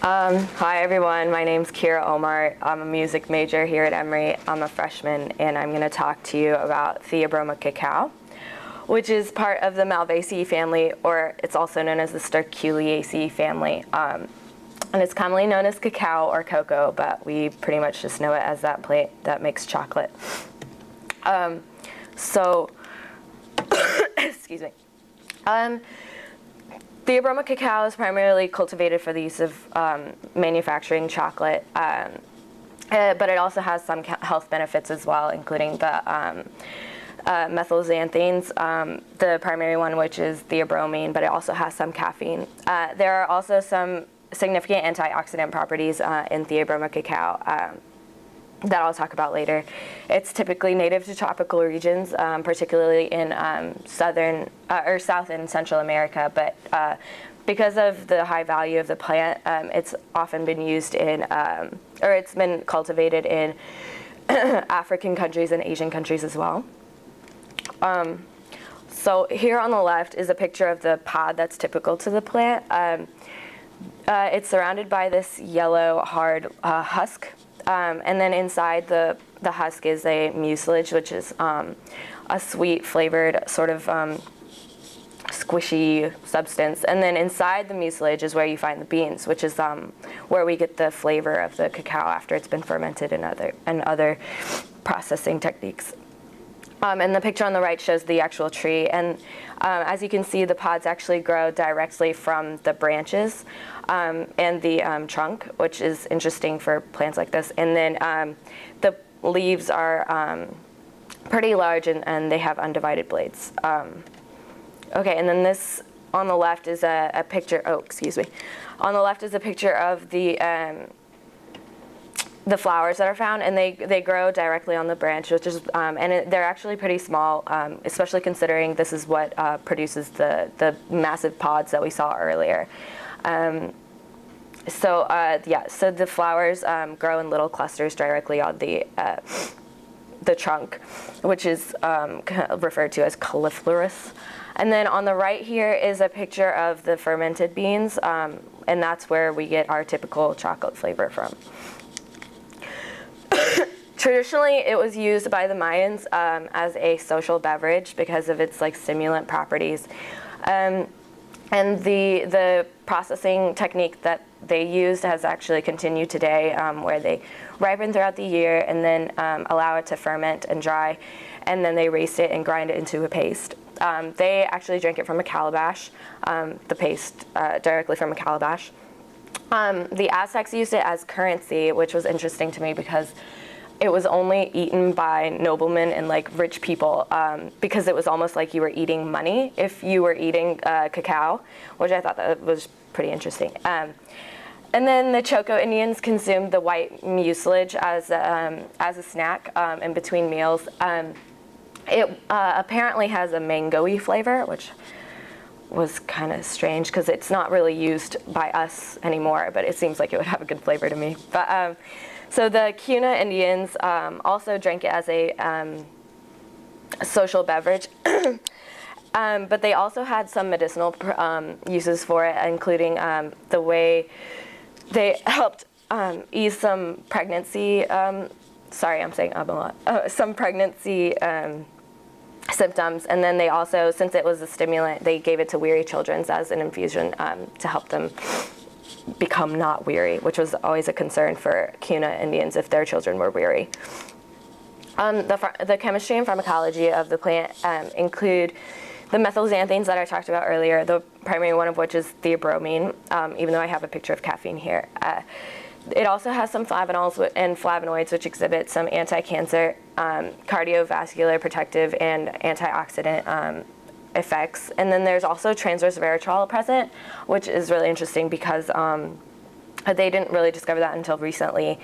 Hi everyone, my name's Kira Ohmart. I'm a music major here at Emory. I'm a freshman and I'm going to talk to you about Theobroma cacao, which is part of the Malvaceae family, or it's also known as the Sterculiaceae family. And it's commonly known as cacao or cocoa, but we pretty much just know it as that plant that makes chocolate. Excuse me. Theobroma cacao is primarily cultivated for the use of manufacturing chocolate, but it also has some health benefits as well, including the methylxanthines, the primary one, which is theobromine, but it also has some caffeine. There are also some significant antioxidant properties in Theobroma cacao that I'll talk about later. It's typically native to tropical regions, particularly in South and Central America, but because of the high value of the plant, it's often been used in, or it's been cultivated in African countries and Asian countries as well. So here on the left is a picture of the pod that's typical to the plant. It's surrounded by this yellow hard husk. And then inside the husk is a mucilage, which is a sweet flavored sort of squishy substance. And then inside the mucilage is where you find the beans, which is where we get the flavor of the cacao after it's been fermented in other processing techniques. And the picture on the right shows the actual tree. And as you can see, the pods actually grow directly from the branches and the trunk, which is interesting for plants like this. And then the leaves are pretty large and they have undivided blades. Okay, and then this on the left is a picture, on the left is a picture of the flowers that are found, and they grow directly on the branch, which is they're actually pretty small, especially considering this is what produces the massive pods that we saw earlier. So the flowers grow in little clusters directly on the trunk, which is referred to as cauliflorous. And then on the right here is a picture of the fermented beans, and that's where we get our typical chocolate flavor from. Traditionally, it was used by the Mayans as a social beverage because of its stimulant properties. And the processing technique that they used has actually continued today, where they ripen throughout the year and then allow it to ferment and dry, and then they race it and grind it into a paste. They actually drink it from a calabash, the paste directly from a calabash. The Aztecs used it as currency, which was interesting to me because it was only eaten by noblemen and rich people, because it was almost like you were eating money if you were eating cacao, which I thought that was pretty interesting. And then the Choco Indians consumed the white mucilage as a snack in between meals. It apparently has a mango-y flavor, which was kind of strange because it's not really used by us anymore, but it seems like it would have a good flavor to me. But so the Cuna Indians also drank it as a social beverage, but they also had some medicinal uses for it, including the way they helped ease some pregnancy. Sorry, I'm saying a lot. Some pregnancy symptoms, and then they also, since it was a stimulant, they gave it to weary children as an infusion to help them become not weary, which was always a concern for Cuna Indians if their children were weary. The chemistry and pharmacology of the plant include the methylxanthines that I talked about earlier, the primary one of which is theobromine, even though I have a picture of caffeine here. It also has some flavanols and flavonoids, which exhibit some anti-cancer, cardiovascular, protective, and antioxidant effects. And then there's also transverse resveratrol present, which is really interesting because they didn't really discover that until recently,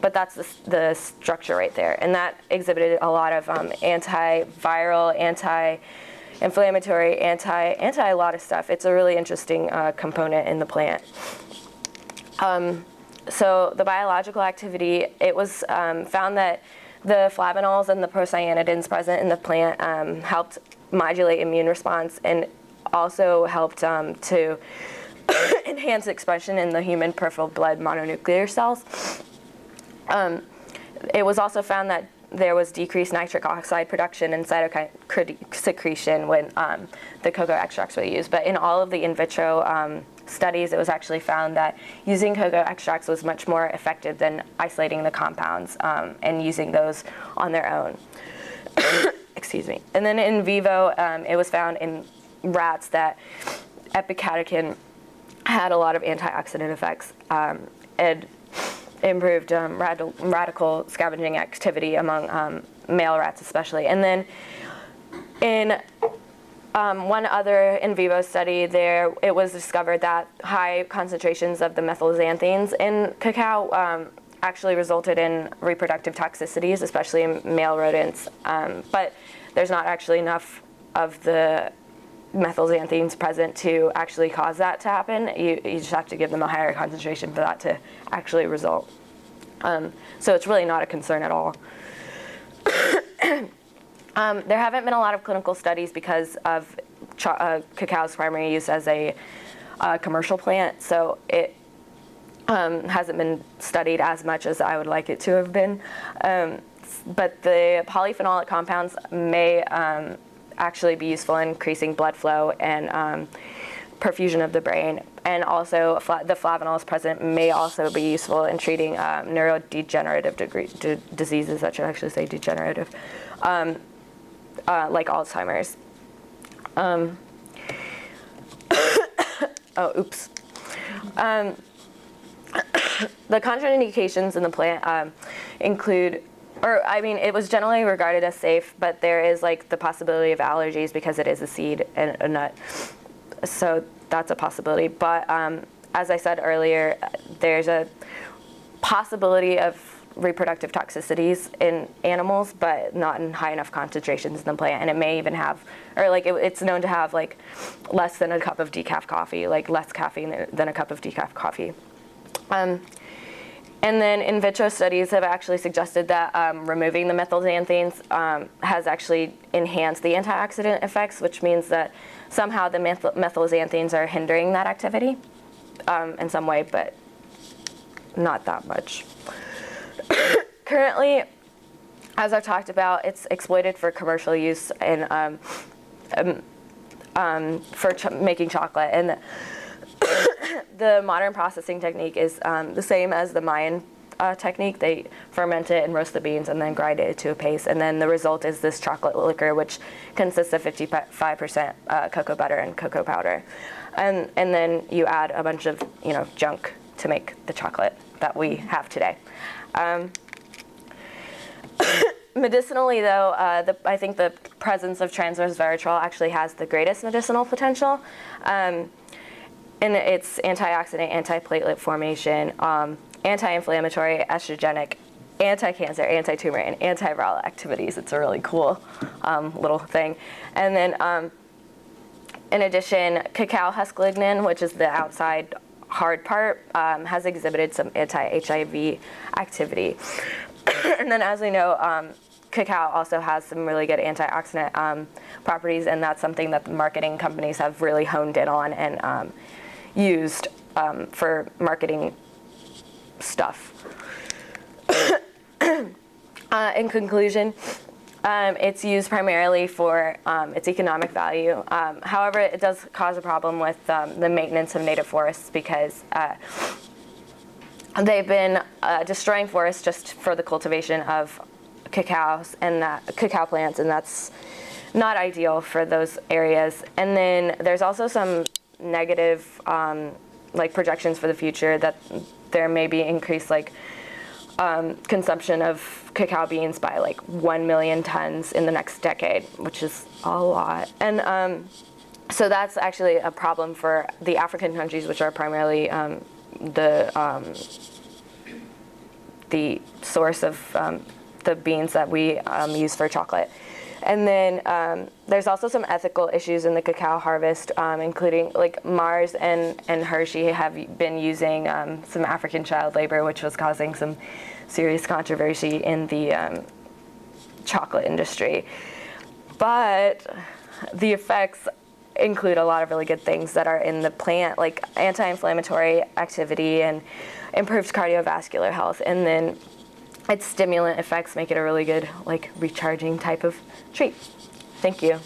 but that's the structure right there. And that exhibited a lot of antiviral, anti-inflammatory, anti a lot of stuff. It's a really interesting component in the plant. So the biological activity, it was found that the flavanols and the procyanidins present in the plant helped modulate immune response and also helped to enhance expression in the human peripheral blood mononuclear cells. It was also found that there was decreased nitric oxide production and cytokine secretion when the cocoa extracts were used. But in all of the in vitro studies, it was actually found that using cocoa extracts was much more effective than isolating the compounds and using those on their own. Excuse me. And then in vivo, it was found in rats that epicatechin had a lot of antioxidant effects and improved radical scavenging activity among male rats especially. And then in one other in vivo study, it was discovered that high concentrations of the methylxanthines in cacao actually resulted in reproductive toxicities, especially in male rodents. But there's not actually enough of the methylxanthines present to actually cause that to happen. You just have to give them a higher concentration for that to actually result. So it's really not a concern at all. There haven't been a lot of clinical studies because of cacao's primary use as a commercial plant, so it hasn't been studied as much as I would like it to have been. But the polyphenolic compounds may actually be useful in increasing blood flow and perfusion of the brain. And also the flavonols present may also be useful in treating neurodegenerative diseases. I should actually say degenerative, like Alzheimer's. Oh, oops. The contraindications in the plant include, it was generally regarded as safe, but there is like the possibility of allergies because it is a seed and a nut. So that's a possibility. But as I said earlier, there's a possibility of reproductive toxicities in animals, but not in high enough concentrations in the plant. And it may even have, it's known to have like less than a cup of decaf coffee, like less caffeine than a cup of decaf coffee. And then in vitro studies have actually suggested that removing the methylxanthines has actually enhanced the antioxidant effects, which means that somehow the methylxanthines are hindering that activity in some way, but not that much. Currently, as I've talked about, it's exploited for commercial use and making chocolate. And the modern processing technique is the same as the Mayan technique. They ferment it and roast the beans and then grind it to a paste. And then the result is this chocolate liquor, which consists of 55% cocoa butter and cocoa powder. And then you add a bunch of junk to make the chocolate that we have today. Medicinally, though, I think the presence of transresveratrol actually has the greatest medicinal potential. And it's antioxidant, antiplatelet formation, anti-inflammatory, estrogenic, anti-cancer, anti-tumor, and antiviral activities. It's a really cool little thing. And then, in addition, cacao husk lignin, which is the outside hard part, has exhibited some anti-HIV activity. And then, as we know, cacao also has some really good antioxidant properties, and that's something that the marketing companies have really honed in on and used for marketing stuff. In conclusion, it's used primarily for its economic value. However, it does cause a problem with the maintenance of native forests because they've been destroying forests just for the cultivation of cacao plants, and that's not ideal for those areas. And then there's also some negative projections for the future that there may be increased consumption of cacao beans by 1 million tons in the next decade, which is a lot. And so that's actually a problem for the African countries, which are primarily the source of the beans that we use for chocolate. And then there's also some ethical issues in the cacao harvest, including Mars and Hershey have been using some African child labor, which was causing some serious controversy in the chocolate industry. But the effects include a lot of really good things that are in the plant, like anti-inflammatory activity and improved cardiovascular health. And then its stimulant effects make it a really good, like, recharging type of treat. Thank you.